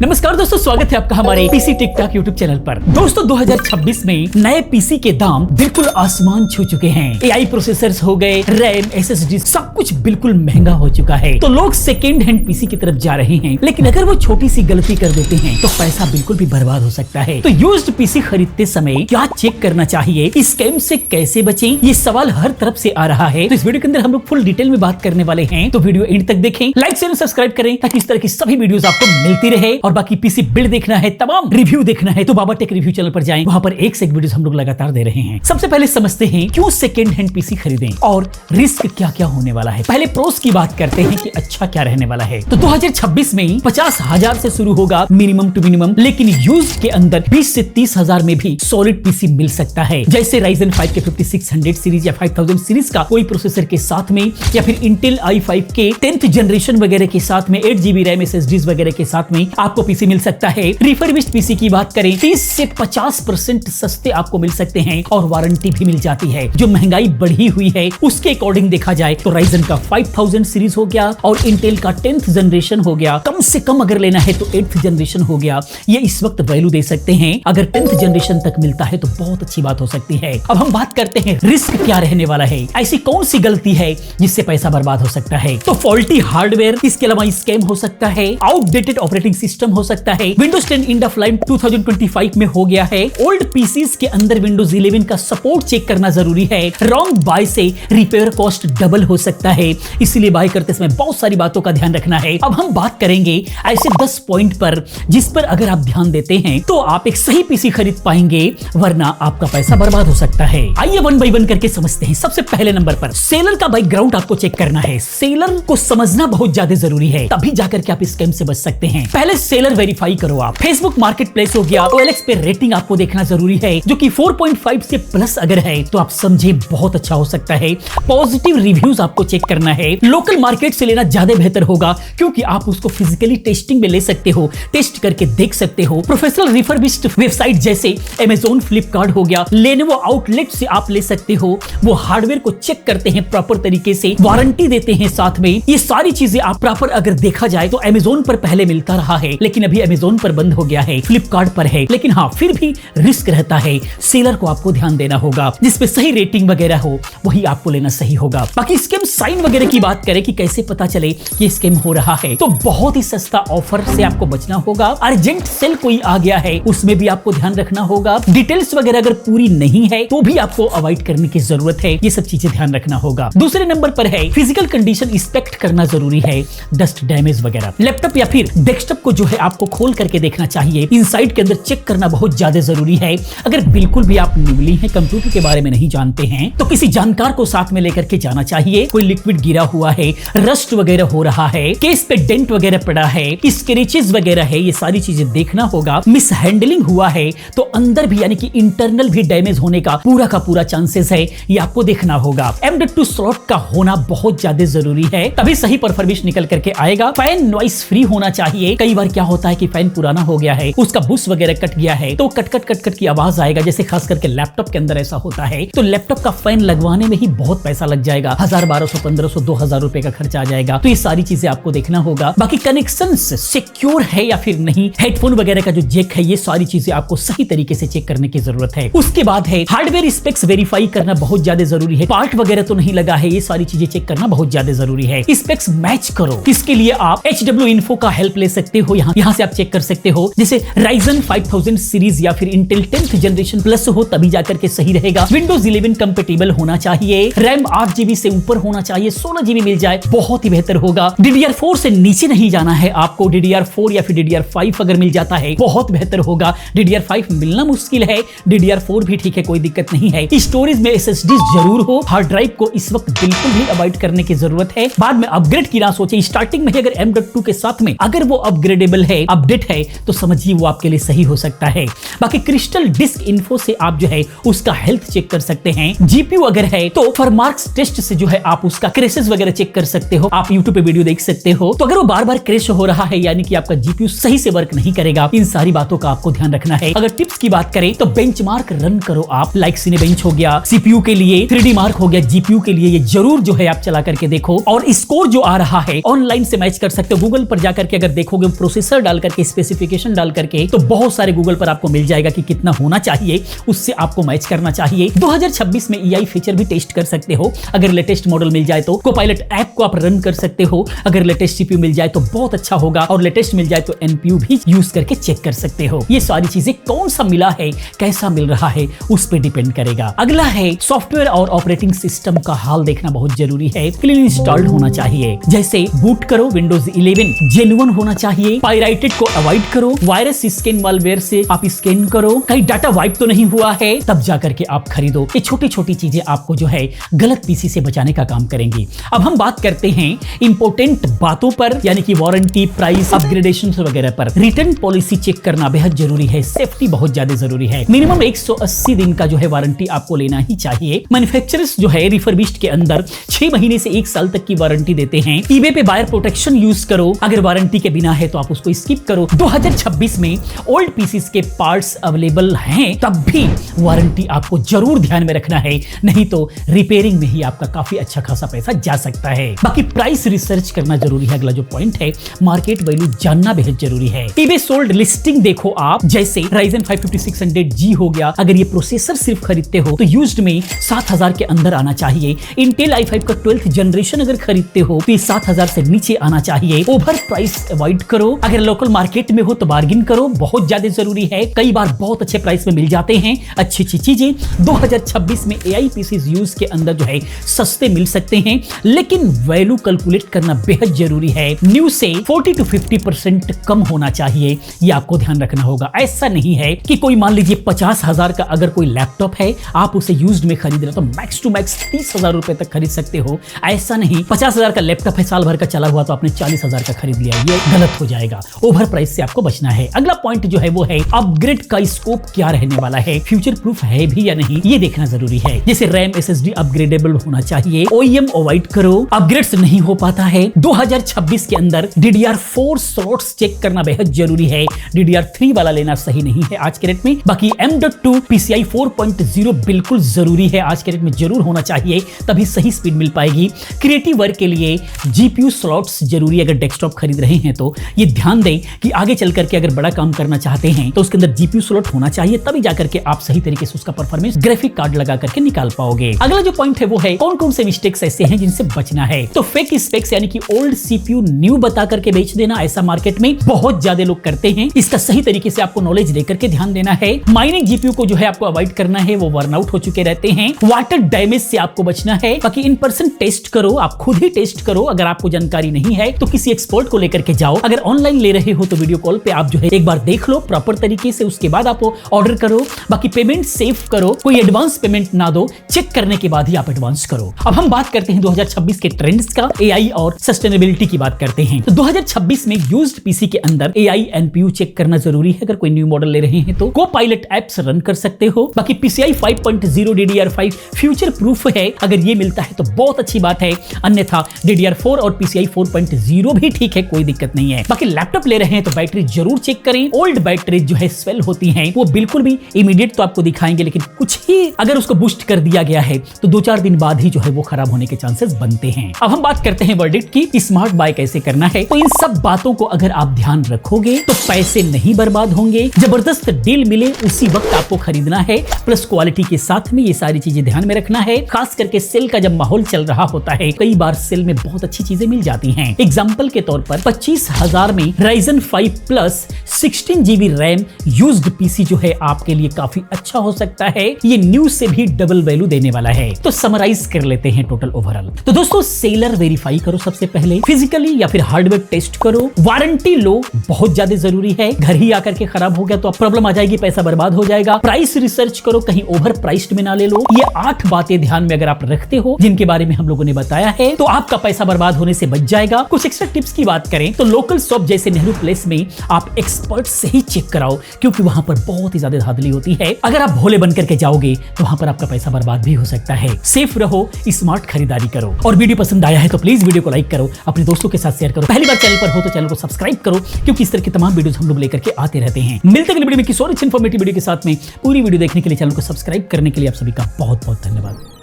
नमस्कार दोस्तों, स्वागत है आपका हमारे पीसी टिकटॉक यूट्यूब चैनल पर। दोस्तों 2026 में नए पीसी के दाम बिल्कुल आसमान छू चुके हैं। एआई प्रोसेसर्स हो गए, रैम, एसएसडी, सब कुछ बिल्कुल महंगा हो चुका है। तो लोग सेकेंड हैंड पीसी की तरफ जा रहे हैं, लेकिन अगर वो छोटी सी गलती कर देते हैं तो पैसा बिल्कुल भी बर्बाद हो सकता है। तो यूज्ड पीसी खरीदते समय क्या चेक करना चाहिए, इस स्कैम से कैसे बचें, ये सवाल हर तरफ से आ रहा है। तो इस वीडियो के अंदर हम लोग फुल डिटेल में बात करने वाले हैं, तो वीडियो एंड तक देखें, लाइक शेयर सब्सक्राइब करें ताकि इस तरह की सभी वीडियोस आपको मिलती रहे। और बाकी पीसी बिल्ड देखना है, तमाम रिव्यू देखना है तो बाबा टेक रिव्यू चैनल पर जाएं, वहां पर एक से एक वीडियोस हम लोग लगातार दे रहे हैं। सबसे पहले समझते हैं क्यों सेकेंड हैंड पीसी खरीदें और रिस्क क्या क्या होने वाला है। पहले प्रोस की बात करते हैं कि अच्छा क्या रहने वाला है। तो 2026 में 50,000 से शुरू होगा मिनिमम टू मिनिमम, लेकिन यूज के अंदर 20 से 30,000 में भी सॉलिड पीसी मिल सकता है। जैसे Ryzen 5 के 5600 सीरीज या 5000 सीरीज का कोई प्रोसेसर के साथ में, या फिर Intel i5 के 10th जनरेशन वगैरह के साथ में, 8GB रैम SSDs वगैरह के साथ में आपको पीसी मिल सकता है। रिफर्बिश्ड पीसी की बात करें 30 से 50% सस्ते आपको मिल सकते हैं और वारंटी भी मिल जाती है। जो महंगाई बढ़ी हुई है उसके अकॉर्डिंग देखा जाए तो Ryzen का 5000 सीरीज हो गया और Intel का 10th जनरेशन हो गया। कम से कम अगर लेना है तो 8th जनरेशन हो गया। ये इस वक्त वैल्यू दे सकते हैं। अगर 10th जनरेशन तक मिलता है तो बहुत अच्छी बात हो सकती है। अब हम बात करते हैं रिस्क क्या रहने वाला है। ऐसी कौन सी गलती है जिससे पैसा बर्बाद हो सकता है। तो फॉल्टी हार्डवेयर, इसके अलावा स्कैम हो सकता है, आउटडेटेड ऑपरेटिंग सिस्टम हो सकता है, Windows 10 एंड ऑफ लाइफ 2025 में हो गया है, ओल्ड पीसीज के अंदर Windows 11 का सपोर्ट चेक करना जरूरी है, रॉन्ग बाय से रिपेयर कॉस्ट डबल हो सकता है, इसीलिए बाय करते समय बहुत सारी बातों का ध्यान रखना है। अब हम बात करेंगे ऐसे 10 पॉइंट पर जिस पर अगर आप ध्यान देते हैं तो आप एक सही पीसी खरीद पाएंगे, वरना आपका पैसा बर्बाद हो सकता है। आइए वन बाय वन करके समझते हैं। सबसे पहले नंबर पर सेलर का बैकग्राउंड आपको चेक करना है। सेलर को समझना बहुत ज्यादा जरूरी है, तभी जाकर के आप स्कैम से बच सकते हैं। पहले सेलर वेरीफाई करो आप। फेसबुक मार्केटप्लेस हो गया, OLX पे रेटिंग आपको देखना जरूरी है, जो कि 4.5 से प्लस अगर है तो आप समझे बहुत अच्छा हो सकता है। पॉजिटिव रिव्यूज आपको चेक करना है। लोकल मार्केट से लेना ज्यादा बेहतर होगा, क्योंकि आप उसको फिजिकली टेस्टिंग में ले सकते हो, टेस्ट करके देख सकते हो। प्रोफेशनल रिफर्बिश्ड वेबसाइट जैसे Amazon, फ्लिपकार्ट हो गया, Lenovo आउटलेट से आप ले सकते हो। वो हार्डवेयर को चेक करते हैं प्रॉपर तरीके से, वारंटी देते हैं साथ में। ये सारी चीजें आप प्रॉपर अगर देखा जाए तो Amazon पर पहले मिलता रहा है, लेकिन अभी Amazon पर बंद हो गया है, फ्लिपकार्ट पर है। लेकिन हाँ, फिर भी रिस्क रहता है। सेलर को आपको ध्यान देना होगा, जिसपे सही रेटिंग वगैरह हो वही आपको लेना सही होगा। बाकी स्कैम साइन वगैरह की बात करें कि कैसे पता चले कि स्कैम हो रहा है, तो बहुत ही सस्ता ऑफर से आपको बचना होगा। अर्जेंट सेल कोई आ गया है उसमें भी आपको ध्यान रखना होगा। डिटेल्स वगैरह अगर पूरी नहीं है तो भी आपको अवॉइड करने की जरूरत है। ये सब चीजें ध्यान रखना होगा। दूसरे नंबर पर है फिजिकल कंडीशन इंस्पेक्ट करना जरूरी है। डस्ट डैमेज वगैरह, लैपटॉप या फिर डेस्कटॉप को जो है आपको खोल करके देखना चाहिए। इनसाइड के अंदर चेक करना बहुत ज्यादा जरूरी है। अगर बिल्कुल भी आप न्यूली हैं, कंप्यूटर के बारे में नहीं जानते हैं, तो किसी जानकार को साथ में लेकर के जाना चाहिए। कोई लिक्विड गिरा हुआ है, रस्ट वगैरह हो रहा है, केस पे डेंट वगैरह पड़ा है, स्क्रैचेस वगैरह है, ये सारी चीजें देखना होगा। मिस हैंडलिंग हुआ है तो अंदर भी यानी कि इंटरनल भी डैमेज होने का पूरा चांसेस है, ये आपको देखना होगा। M.2 स्लॉट का होना बहुत ज्यादा जरूरी है, तभी सही परफॉर्मेंस निकल करके आएगा। फैन नॉइस फ्री होना चाहिए। कई बार क्या होता है कि फैन पुराना हो गया है, उसका बुश वगैरह कट गया है तो कट की आवाज आएगा, जैसे खास करके लैपटॉप के अंदर ऐसा होता है। तो लैपटॉप का फैन लगवाने में ही बहुत पैसा लग जाएगा, 1000, 1200, 1500, 2000 रुपए का खर्चा आ जाएगा। तो ये सारी चीजें आपको देखना होगा। बाकी कनेक्शन सिक्योर है या फिर नहीं, हेडफोन वगैरह का जो जैक है, ये सारी चीजें आपको सही तरीके से चेक करने की जरूरत है। उसके बाद है हार्डवेयर स्पेक्स वेरीफाई करना बहुत ज्यादा जरूरी है। पार्ट वगैरह तो नहीं लगा है, ये सारी चीजें चेक करना बहुत ज्यादा जरूरी है। स्पेक्स मैच करो, इसके लिए आप HW Info का हेल्प ले सकते हो। यहाँ से आप चेक कर सकते हो। जैसे Ryzen 5000 सीरीज या फिर Intel 10th जनरेशन प्लस हो तभी जाकर के सही रहेगा। Windows 11 कंपेटेबल होना चाहिए, रैम 8GB से ऊपर होना चाहिए, 16GB मिल जाए बहुत ही बेहतर होगा। DDR4 से नीचे नहीं जाना है आपको, DDR4 या फिर DDR5 अगर मिल जाता है बहुत बेहतर होगा। DDR5 मिलना मुश्किल है, DDR4 भी ठीक है, कोई दिक्कत नहीं है। स्टोरेज में SSD जरूर हो। हार्ड ड्राइव को इस वक्त बिल्कुल भी अवॉइड करने की जरूरत है। बाद में अपग्रेड की ना सोचें, स्टार्टिंग में अगर M.2 के साथ में अगर वो अपग्रेडेबल है, अपडेट है, तो समझिए वो आपके लिए सही हो सकता है। बाकी क्रिस्टल डिस्क इन्फो से आप जो है उसका हेल्थ चेक कर सकते हैं। जीपीयू अगर है तो फॉरमार्क्स टेस्ट से जो है आप उसका क्रैशेस वगैरह चेक कर सकते हो। आप YouTube पे वीडियो देख सकते हो। तो अगर वो बार बार क्रैश हो रहा है, यानी कि आपका जीपीयू सही से वर्क नहीं करेगा, इन सारी बातों का आपको ध्यान रखना है। अगर टिप्स की बात करें तो बेंचमार्क रन करो आप, लाइक सिनेबेंच हो गया, सीपीयू के लिए 3D मार्क हो गया, जीपीयू के लिए ये जरूर जो है आप चला करके देखो। और स्कोर जो आ रहा है ऑनलाइन से मैच कर सकते हो। गूगल पर जाकर के अगर देखोगे प्रोसेसर आंसर डाल करके, स्पेसिफिकेशन डाल करके, तो बहुत सारे गूगल पर आपको मिल जाएगा कि कितना होना चाहिए, उससे आपको मैच करना चाहिए। 2026 में एआई फीचर भी टेस्ट कर सकते हो। अगर लेटेस्ट मॉडल मिल जाए तो कोपायलट ऐप को आप रन कर सकते हो। अगर लेटेस्ट सीपीयू मिल जाए तो बहुत अच्छा होगा, और लेटेस्ट मिल जाए तो एनपीयू भी यूज करके चेक कर सकते हो। ये सारी चीजें कौन सा मिला है, कैसा मिल रहा है, उस पर डिपेंड करेगा। अगला है सॉफ्टवेयर और ऑपरेटिंग सिस्टम का हाल देखना बहुत जरूरी है। क्लीन इंस्टॉल्ड होना चाहिए, जैसे बूट करो विंडोज 11, जेन्युइन होना चाहिए, पायरेटेड को अवॉइड करो, वायरस स्कैन मालवेयर से आप स्कैन करो, कहीं डाटा वाइप तो नहीं हुआ है, तब जाकर के आप खरीदो। ये छोटी छोटी चीजें आपको जो है गलत पीसी से बचाने का काम करेंगी। अब हम बात करते हैं इंपॉर्टेंट बातों पर, यानी कि वारंटी, प्राइस, अपग्रेडेशन वगैरह पर। रिटर्न पॉलिसी चेक करना बेहद जरूरी है, सेफ्टी बहुत ज्यादा जरूरी है। मिनिमम 180 दिन का जो है वारंटी आपको लेना ही चाहिए। मैन्युफैक्चरर्स जो है रिफर्बिश्ड के अंदर 6 महीने से 1 साल तक की वारंटी देते हैं। ईबे पे बायर प्रोटेक्शन यूज करो, अगर वारंटी के बिना है तो आप उसको स्किप करो। 2026 में ओल्ड पीसीस के पार्ट्स अवेलेबल हैं, तब भी वारंटी आपको जरूर ध्यान में रखना है, नहीं तो रिपेयरिंग में ही आपका काफी अच्छा खासा पैसा जा सकता है। बाकी प्राइस रिसर्च करना जरूरी है। अगला जो पॉइंट है, मार्केट वैल्यू जानना बेहद जरूरी है। ईबे सोल्ड लिस्टिंग देखो आप, जैसे Ryzen 5 5600G हो गया, अगर ये प्रोसेसर सिर्फ खरीदते हो तो यूज्ड में 7000 के अंदर आना चाहिए। इंटेल i5 का 12th जनरेशन अगर खरीदते हो तो 7000 से नीचे आना चाहिए। ओवर प्राइस अवॉइड करो, अगर लोकल मार्केट में हो तो बार्गिन करो, बहुत ज्यादा जरूरी है। कई बार बहुत अच्छे प्राइस में मिल जाते हैं अच्छी अच्छी चीजें। 2026 में एआई पीसीज यूज के अंदर जो है सस्ते मिल सकते हैं, लेकिन वैल्यू कैलकुलेट करना बेहद जरूरी है। न्यू से 40 to 50% कम होना चाहिए, ये आपको ध्यान रखना होगा। ऐसा नहीं है कि कोई मान लीजिए 50,000 का अगर कोई लैपटॉप है, आप उसे यूज्ड में खरीद रहे हो तो मैक्स टू मैक्स 30,000 रुपए तक खरीद सकते हो। ऐसा नहीं, 50,000 का लैपटॉप है, साल भर का चला हुआ, तो आपने 40,000 का खरीद लिया, ये गलत हो जाएगा। ओवर प्राइस से आपको बचना है। अगला पॉइंट जो है वो है अपग्रेड का स्कोप क्या रहने वाला है, फ्यूचर प्रूफ है भी या नहीं, ये देखना जरूरी है। जैसे रैम एसएसडी अपग्रेडेबल होना चाहिए, ओईएम अवॉइड करो, अपग्रेड्स नहीं हो पाता है। 2026 के अंदर DDR4 स्लॉट्स चेक करना बेहद जरूरी है। DDR3 वाला लेना सही नहीं है आज के रेट में। बाकी M.2 PCI 4.0 बिल्कुल जरूरी है, आज के रेट में जरूर होना चाहिए, तभी सही स्पीड मिल पाएगी। क्रिएटिव वर्क के लिए GPU स्लॉट्स जरूरी, अगर डेस्कटॉप खरीद रहे हैं तो ये ध्यान दें कि आगे चल करके अगर बड़ा काम करना चाहते हैं तो उसके अंदर GPU स्लॉट होना चाहिए, तभी जाकर के आप सही तरीके से उसका परफॉर्मेंस ग्राफिक कार्ड लगा करके निकाल पाओगे। अगला जो पॉइंट है वो है कौन कौन से मिस्टेक्स ऐसे हैं जिनसे बचना है। तो फेक स्पेक्स यानी कि ओल्ड CPU न्यू बता करके बेच देना, ऐसा मार्केट में बहुत ज्यादा लोग करते हैं। इसका सही तरीके से आपको नॉलेज लेकर के ध्यान देना है। माइनिंग GPU को जो है आपको अवॉइड करना है, वो वर्न आउट हो चुके रहते हैं। वाटर डैमेज से आपको बचना है। बाकी इन पर्सन टेस्ट करो, आप खुद ही टेस्ट करो। अगर आपको जानकारी नहीं है तो किसी एक्सपर्ट को लेकर के जाओ। अगर ऑनलाइन ले रहे हो तो वीडियो कॉल पे आप जो है एक बार देख लो प्रॉपर तरीके से, उसके बाद आप ऑर्डर करो। बाकी पेमेंट सेव करो, कोई एडवांस पेमेंट ना दो, चेक करने के बाद ही आप एडवांस करो। अब हम बात करते हैं 2026 के ट्रेंड्स का, एआई और सस्टेनेबिलिटी की बात करते हैं। तो 2026 में यूज्ड पीसी के अंदर एआई एनपीयू चेक करना जरूरी है। अगर कोई न्यू मॉडल ले रहे हैं तो कोपायलट एप्स रन कर सकते हो। बाकी PCI 5.0 DDR5 फ्यूचर प्रूफ है, अगर ये मिलता है तो बहुत अच्छी बात है, अन्यथा DDR4 और PCI 4.0 भी ठीक है, कोई दिक्कत नहीं है। बाकी लैपटॉप ले रहे हैं तो बैटरी जरूर चेक करें। ओल्ड बैटरी जो है स्वेल होती हैं, वो बिल्कुल भी इमीडिएट तो आपको दिखाएंगे, लेकिन कुछ ही अगर उसको बूस्ट कर दिया गया है तो 2-4 दिन बाद ही जो है वो खराब होने के चांसेस बनते हैं। अब हम बात करते हैं वर्डिक्ट की, स्मार्ट बाय कैसे करना है। तो इन सब बातों को अगर आप ध्यान रखोगे तो पैसे नहीं बर्बाद होंगे, जबरदस्त डील मिले उसी वक्त आपको खरीदना है, प्लस क्वालिटी के साथ में ये सारी चीजें ध्यान में रखना है। खास करके सेल का जब माहौल चल रहा होता है, कई बार सेल में बहुत अच्छी चीजें मिल जाती हैं। एग्जाम्पल के तौर पर 25,000 में Ryzen 5 plus 16GB RAM used PC जो है आपके लिए काफी अच्छा हो सकता है। ये न्यू से भी डबल वैल्यू देने वाला है। तो समराइज कर लेते हैं टोटल ओवरऑल। तो दोस्तों सेलर वेरीफाई करो सबसे पहले, फिजिकली या फिर हार्डवेयर टेस्ट करो, वारंटी लो, बहुत ज्यादा जरूरी है। घर ही आकर के खराब हो गया तो प्रॉब्लम आ जाएगी, पैसा बर्बाद हो जाएगा। प्राइस रिसर्च करो, कहीं ओवर प्राइस्ड में ना ले लो। ये 8 बातें ध्यान में अगर आप रखते हो, जिनके बारे में हम लोगों ने बताया है, तो आपका पैसा बर्बाद होने से बच जाएगा। कुछ एक्स्ट्रा टिप्स की बात करें तो लोकल शॉप जैसे नेहरू प्लेस में आप एक्सपर्ट से ही चेक कराओ, क्योंकि वहां पर बहुत ही ज्यादा धांधली होती है। अगर आप भोले बनकर के जाओगे तो वहां पर आपका पैसा बर्बाद भी हो सकता है। सेफ रहो, स्मार्ट खरीदारी करो। और वीडियो पसंद आया है तो प्लीज वीडियो को लाइक करो, अपने दोस्तों के साथ शेयर करो। पहली बार चैनल पर हो तो चैनल को सब्सक्राइब करो, क्योंकि इस तरह की तमाम वीडियोस हम लोग लेकर के आते रहते हैं। मिलते हैं अगली वीडियो में किसी और इन्फॉर्मेटिव वीडियो के साथ में। पूरी वीडियो देखने के लिए, चैनल को सब्सक्राइब करने के लिए आप सभी का बहुत बहुत धन्यवाद।